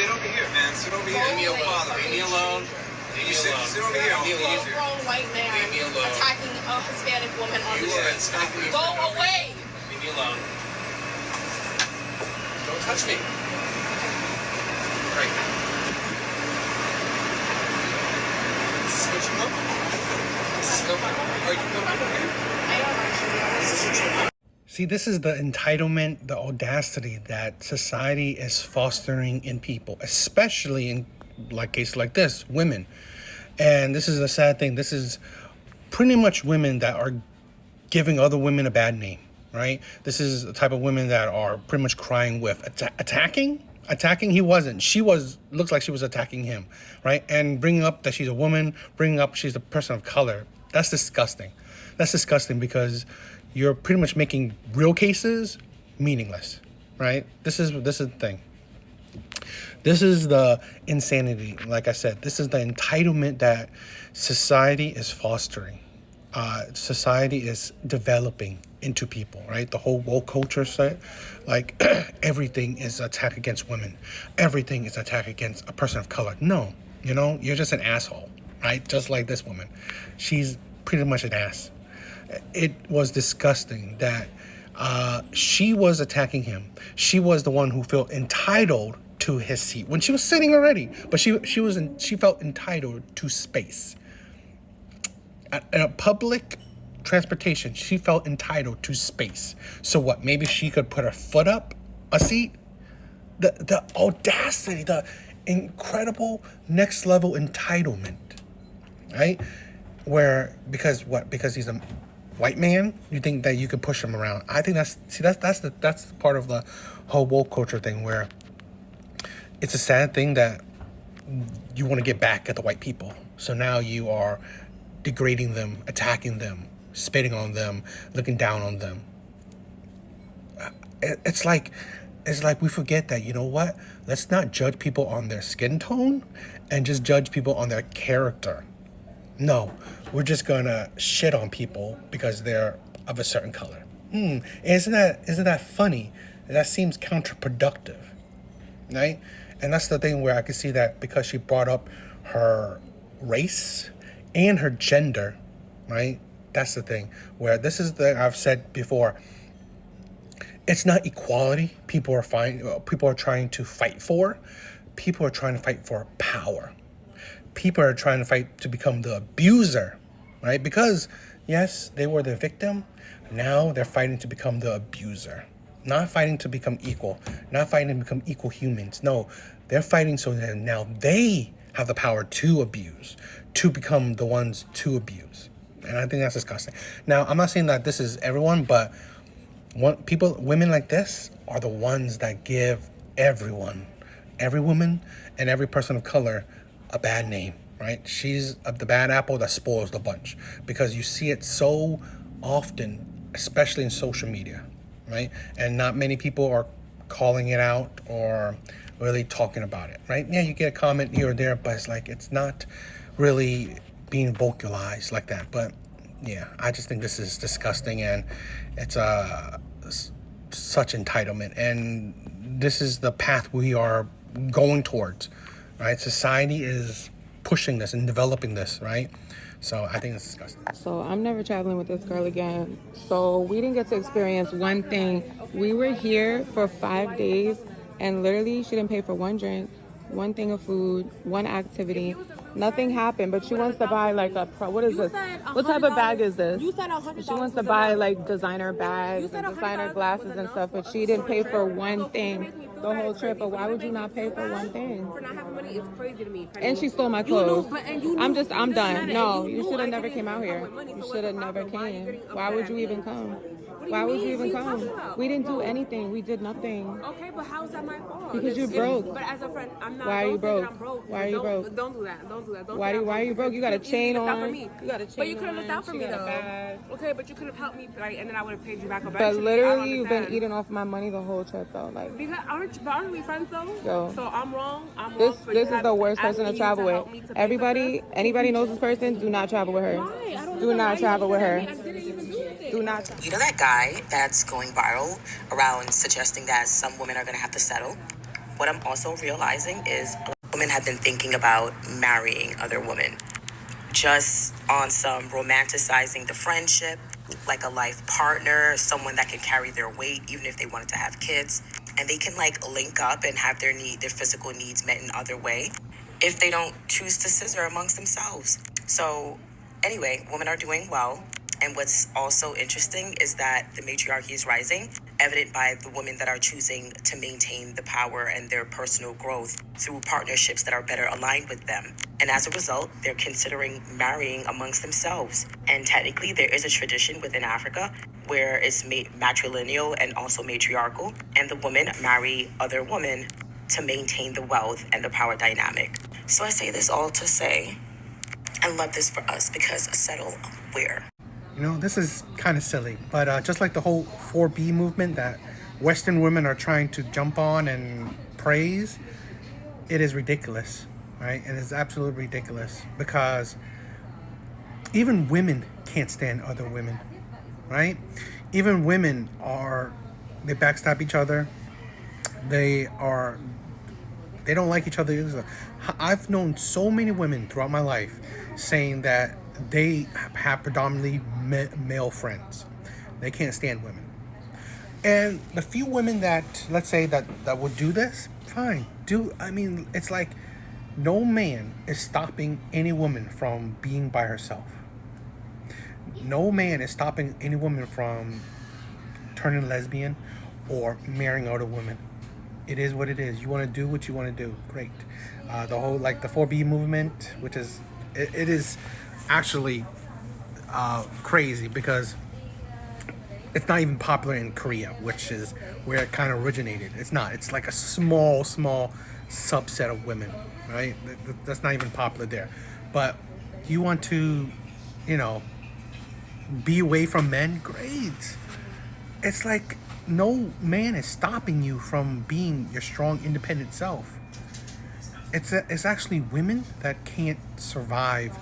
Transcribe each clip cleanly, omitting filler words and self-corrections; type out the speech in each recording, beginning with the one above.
Get over here, man. Sit over here. Leave me alone. Leave me alone. Leave me alone. Sit over here. Leave me alone. Grown white man Leave me alone. attacking a Hispanic woman on the You are street. attacking me. Go away. Leave me alone. Don't touch me. Right. Switch him up. Are you coming? I don't actually. See, this is the entitlement, the audacity that society is fostering in people, especially in like cases like this, women. And this is a sad thing. This is pretty much women that are giving other women a bad name, right? This is the type of women that are pretty much crying with attacking. He wasn't. She was, looks like she was attacking him, right? And bringing up that she's a woman, bringing up she's a person of color. That's disgusting. That's disgusting because you're pretty much making real cases meaningless, right? This is the thing. This is the insanity. Like I said, this is the entitlement that society is fostering. Society is developing into people, right? The whole woke culture set, like everything is attack against women. Everything is attack against a person of color. No, you're just an asshole, right? Just like this woman. She's pretty much an ass. It was disgusting that she was attacking him. She was the one who felt entitled to his seat when she was sitting already, but she felt entitled to space. In a public transportation, she felt entitled to space. So what? Maybe she could put her foot up a seat. The audacity, the incredible next level entitlement, right? Because he's a white man, you think that you can push him around. I think that's part of the whole woke culture thing, where it's a sad thing that you want to get back at the white people. So now you are degrading them, attacking them, spitting on them, looking down on them. It's like we forget that, you know what? Let's not judge people on their skin tone and just judge people on their character. No, we're just gonna shit on people because they're of a certain color. Isn't that funny? That seems counterproductive, right? And that's the thing where I can see that because she brought up her race and her gender, right? That's the thing where this is I've said before. It's not equality. People are trying to fight for. People are trying to fight for power. People are trying to fight to become the abuser, right? Because, yes, they were the victim. Now they're fighting to become the abuser. Not fighting to become equal. Not fighting to become equal humans. No, they're fighting so that now they have the power to abuse, to become the ones to abuse. And I think that's disgusting. Now, I'm not saying that this is everyone, but women like this are the ones that give every woman and every person of color a bad name, right? She's the bad apple that spoils the bunch, because you see it so often, especially in social media, right? And not many people are calling it out or really talking about it, right? Yeah, you get a comment here or there, but it's like it's not really being vocalized like that. But yeah, I just think this is disgusting, and it's such entitlement, and this is the path we are going towards, right? Society is pushing this and developing this, right? So I think it's disgusting. So I'm never traveling with this girl again. So we didn't get to experience one thing. We were here for 5 days, and literally she didn't pay for one drink, one thing of food, one activity. Nothing happened, but she wants to buy like what is this? What type of bag is this? You said $100. She wants to buy like designer bags and designer glasses and stuff, but she didn't pay for one thing the whole trip. But why would you not pay for one thing? For not having money is crazy to me. And she stole my clothes. I'm done. No, you should have never came out here. You should have never came. Why would you even come? Why would you even come? We didn't do anything. We did nothing. Okay, but how's that my fault? Because you're broke. But as a friend, I'm not. Why are you broke? Why are you broke? Don't do that. Don't do that. Why are you broke? You got a chain on. You got a chain. But you could have looked out for me though. Okay, but you could have helped me, right? And then I would have paid you back. But literally, you've been eating off my money the whole trip though. Like, because aren't we friends though? Yo, so I'm wrong. This is the worst person to travel with. Anybody knows this person? Do not travel with her. Why? I don't do not travel with her. Do not. You know that guy that's going viral around suggesting that some women are going to have to settle? what I'm also realizing is a lot of women have been thinking about marrying other women just on some romanticizing the friendship, like a life partner, someone that can carry their weight, even if they wanted to have kids. And they can like link up and have their physical needs met in other way if they don't choose to scissor amongst themselves. So anyway, women are doing well. And what's also interesting is that the matriarchy is rising, evident by the women that are choosing to maintain the power and their personal growth through partnerships that are better aligned with them. And as a result, they're considering marrying amongst themselves. And technically, there is a tradition within Africa where it's matrilineal and also matriarchal, and the women marry other women to maintain the wealth and the power dynamic. So I say this all to say, I love this for us because settle where? You know, this is kind of silly, but just like the whole 4B movement that Western women are trying to jump on and praise, it is ridiculous, right? And it's absolutely ridiculous because even women can't stand other women, right? Even women they backstab each other. They don't like each other. I've known so many women throughout my life saying that they have predominantly male friends. They can't stand women. And the few women that, let's say, that would do this, fine. It's like no man is stopping any woman from being by herself. No man is stopping any woman from turning lesbian or marrying other women. It is what it is. You want to do what you want to do. Great. The whole, like, the 4B movement, which is, it is actually crazy because it's not even popular in Korea, which is where it kind of originated. It's not. It's like a small subset of women, right? That's not even popular there. But you want to, be away from men? Great. It's like no man is stopping you from being your strong, independent self. It's actually women that can't survive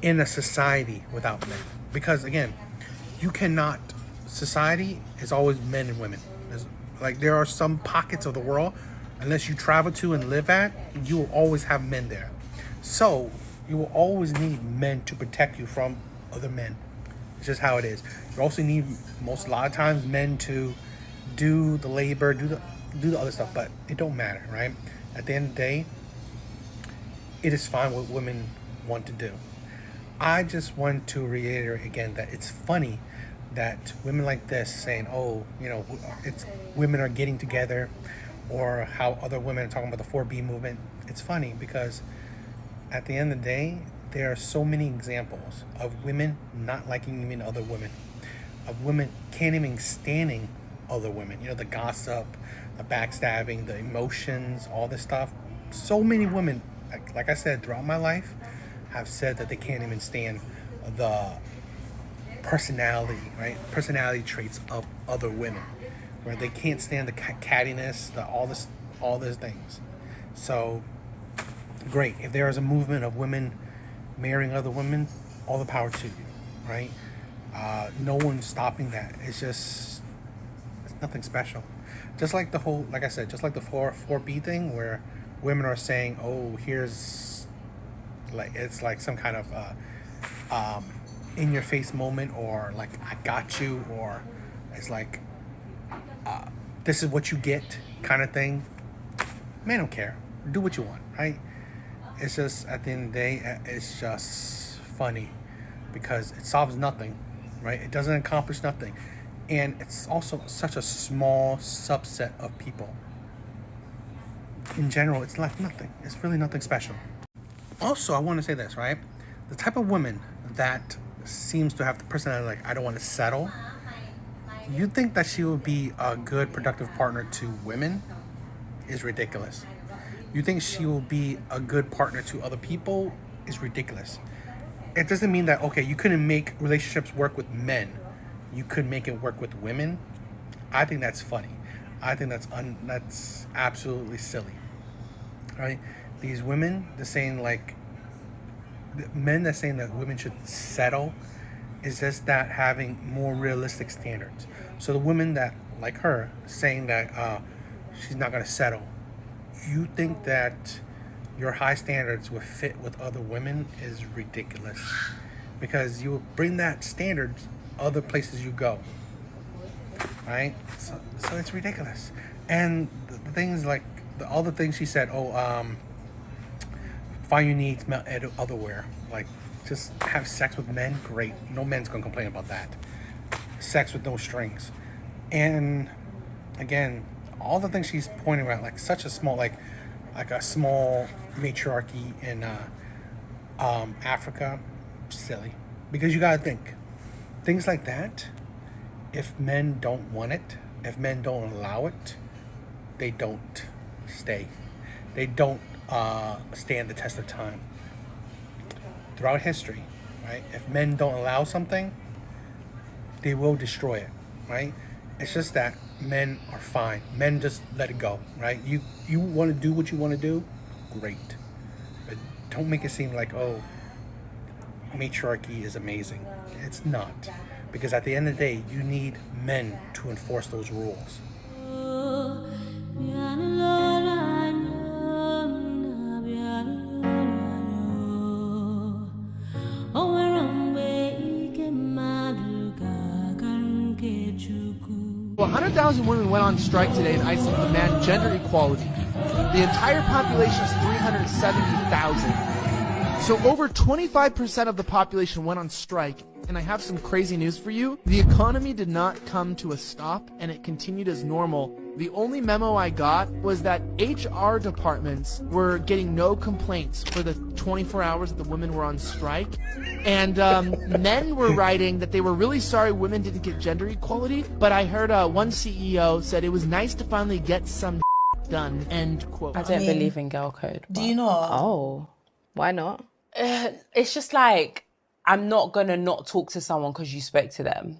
in a society without men. Because again, society is always men and women. There are some pockets of the world, unless you travel to and live at, you will always have men there. So you will always need men to protect you from other men. It's just how it is. You also need a lot of times men to do the labor, do the other stuff, but it don't matter, right? At the end of the day, it is fine what women want to do. I just want to reiterate again that it's funny that women like this saying, it's women are getting together, or how other women are talking about the 4B movement. It's funny because at the end of the day, there are so many examples of women not liking even other women, of women can't even standing other women. The gossip, the backstabbing, the emotions, all this stuff. So many women, like I said, throughout my life, have said that they can't even stand the personality traits of other women, where they can't stand the cattiness, all these things. So great. If there is a movement of women marrying other women, all the power to you, right? No one's stopping that. It's nothing special. Just like the whole, like I said, just like the 4B thing, where women are saying, here's, like, it's like some kind of in your face moment, or like, I got you, or it's like, this is what you get kind of thing. Man, don't care. Do what you want, right? It's just, at the end of the day, it's just funny because it solves nothing, right? It doesn't accomplish nothing. And it's also such a small subset of people. In general, it's like nothing. It's really nothing special. Also, I want to say this, right? The type of woman that seems to have the personality like, I don't want to settle, you think that she would be a good, productive partner to women is ridiculous. You think she will be a good partner to other people is ridiculous. It doesn't mean that, okay, you couldn't make relationships work with men. You could make it work with women. I think that's funny. I think that's absolutely silly, right? These women, they're saying like, men that saying that women should settle is just that having more realistic standards. So the women that, like her, saying that she's not going to settle, you think that your high standards will fit with other women is ridiculous, because you will bring that standards other places you go, right? So it's ridiculous. And the things like all the things she said, find your needs met otherwhere, like just have sex with men, great, no men's gonna complain about that. Sex with no strings. And again, all the things she's pointing out, like such a small, like a small matriarchy in Africa, silly. Because you gotta think, things like that, if men don't want it, if men don't allow it, they don't stay. They don't stand the test of time. Throughout history, right? If men don't allow something, they will destroy it, right? It's just that men are fine. Men just let it go, right? You want to do what you want to do, great. But don't make it seem like, oh, matriarchy is amazing. It's not. Because at the end of the day, you need men to enforce those rules. Well, 100,000 women went on strike today in Iceland to demand gender equality. The entire population is 370,000. So over 25% of the population went on strike. And I have some crazy news for you. The economy did not come to a stop, and it continued as normal. The only memo I got was that HR departments were getting no complaints for the 24 hours that the women were on strike. And men were writing that they were really sorry women didn't get gender equality. But I heard one CEO said it was nice to finally get some done, end quote. I don't believe in girl code. Do you not? Oh, why not? It's just like, I'm not gonna not talk to someone because you spoke to them.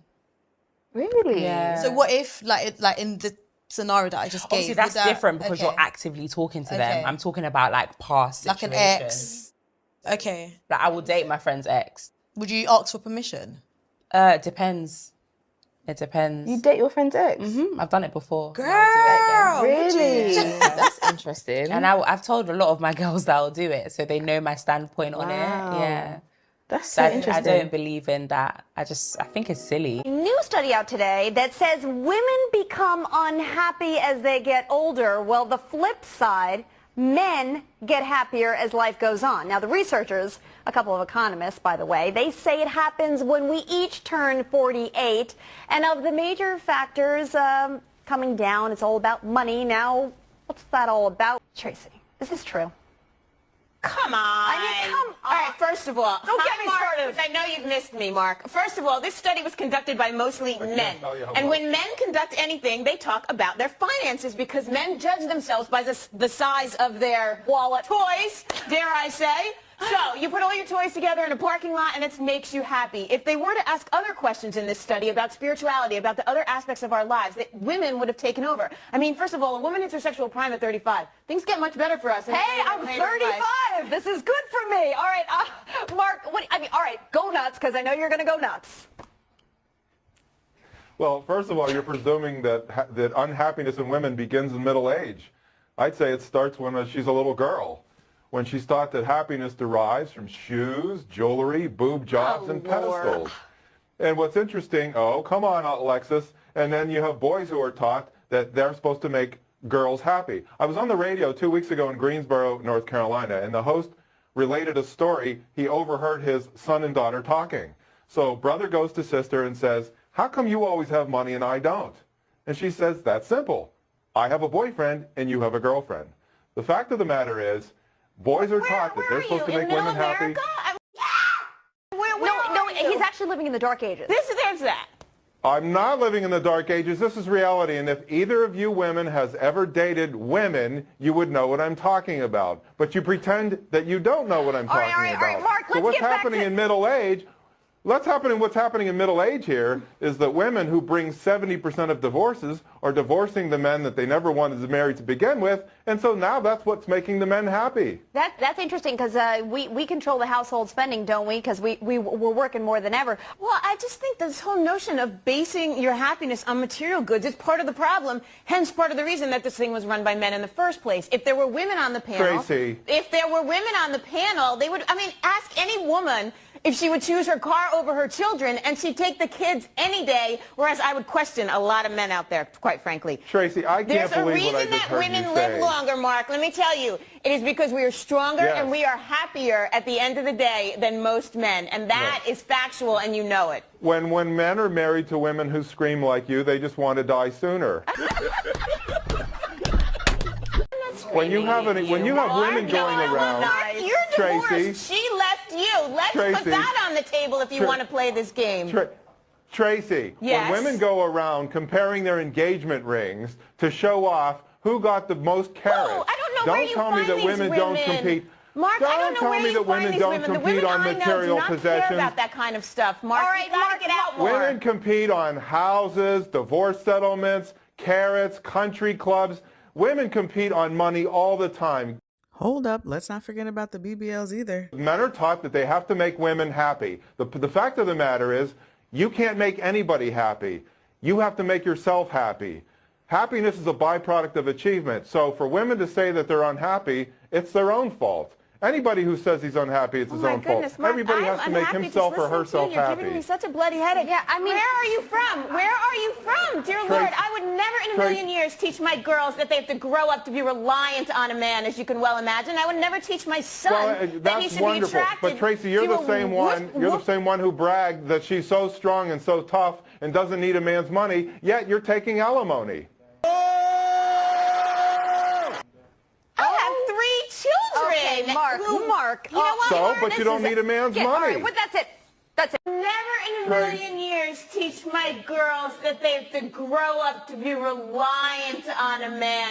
Really? Yeah. So what if, like in the scenario that I just gave? Obviously, that's different because you're actively talking to them. I'm talking about like past situations. Like an ex. Okay. Like I will date my friend's ex. Would you ask for permission? It depends. It depends. You date your friend's ex? I've done it before. Girl, really? That's interesting. And I've told a lot of my girls that I'll do it, so they know my standpoint on it. Yeah. That's so interesting. I don't believe in that. I think it's silly. New study out today that says women become unhappy as they get older. Well, the flip side, men get happier as life goes on. Now, the researchers, a couple of economists, by the way, they say it happens when we each turn 48. And of the major factors coming down, it's all about money. Now, what's that all about? Tracy, is this true? Come on. I mean, come on. All right, first of all, don't get me started. I know you've missed me, Mark. First of all, this study was conducted by mostly men. And when men conduct anything, they talk about their finances because men judge themselves by the size of their wallet. Toys, dare I say. So, you put all your toys together in a parking lot and it makes you happy. If they were to ask other questions in this study about spirituality, about the other aspects of our lives, that women would have taken over. I mean, first of all, a woman hits her sexual prime at 35. Things get much better for us. Hey, I'm 35. This is good for me. All right, Mark, all right, go nuts, because I know you're going to go nuts. Well, first of all, you're presuming that unhappiness in women begins in middle age. I'd say it starts when she's a little girl, when she's taught that happiness derives from shoes, jewelry, boob jobs, and pedestals. And what's interesting, oh, come on, Alexis, and then you have boys who are taught that they're supposed to make girls happy. I was on the radio 2 weeks ago in Greensboro, North Carolina, and the host related a story. He overheard his son and daughter talking. So brother goes to sister and says, how come you always have money and I don't? And she says, that's simple. I have a boyfriend and you have a girlfriend. The fact of the matter is, boys are taught that they're supposed to make women happy. No, he's actually living in the dark ages. There's that. I'm not living in the dark ages. This is reality. And if either of you women has ever dated women, you would know what I'm talking about. But you pretend that you don't know what I'm talking about. All right, Mark, so what's happening in middle age? What's happening in middle age here is that women who bring 70% of divorces are divorcing the men that they never wanted to marry to begin with, and so now that's what's making the men happy. That's interesting because we control the household spending, don't we? Because we're working more than ever. Well, I just think this whole notion of basing your happiness on material goods is part of the problem, hence part of the reason that this thing was run by men in the first place. If there were women on the panel, Tracy. If there were women on the panel, they would, I mean, ask any woman if she would choose her car over her children, and she'd take the kids any day, whereas I would question a lot of men out there, quite frankly. Tracy, I can't believe what I just heard you say. There's a reason that women live longer, Mark. Let me tell you. It is because we are stronger and we are happier at the end of the day than most men, and that is factual, and you know it. When men are married to women who scream like you, they just want to die sooner. When you have women going around, You're divorced. Tracy, She left you. Let's Tracy, put that on the table if you want to play this game. Tracy, Yes. when women go around comparing their engagement rings to show off who got the most carats, Oh, I don't know where you tell me find that these women don't compete. Mark, I don't know where you find these women. The women on I know material do not possessions. care about that kind of stuff. Mark, All right, you gotta Mark, get out more. Women compete on houses, divorce settlements, carats, country clubs. Women compete on money all the time. Hold up, let's not forget about the BBLs either. Men are taught that they have to make women happy. The fact of the matter is, you can't make anybody happy. You have to make yourself happy. Happiness is a byproduct of achievement. So for women to say that they're unhappy, it's their own fault. Anybody who says he's unhappy, it's his own fault. Mark, Everybody has to make himself or herself You're happy. giving me such a bloody headache. Yeah, I mean, where are you from? Where are you from? Dear Lord, I would never in a million years teach my girls that they have to grow up to be reliant on a man, as you can well imagine. I would never teach my son that he should be attracted. But Tracy, you're the same one. You're the same one who bragged that she's so strong and so tough and doesn't need a man's money. Yet you're taking alimony. Okay, Mark. You know what? So, but you don't need a man's money. All right, but that's it. That's it. Never in a million years teach my girls that they have to grow up to be reliant on a man.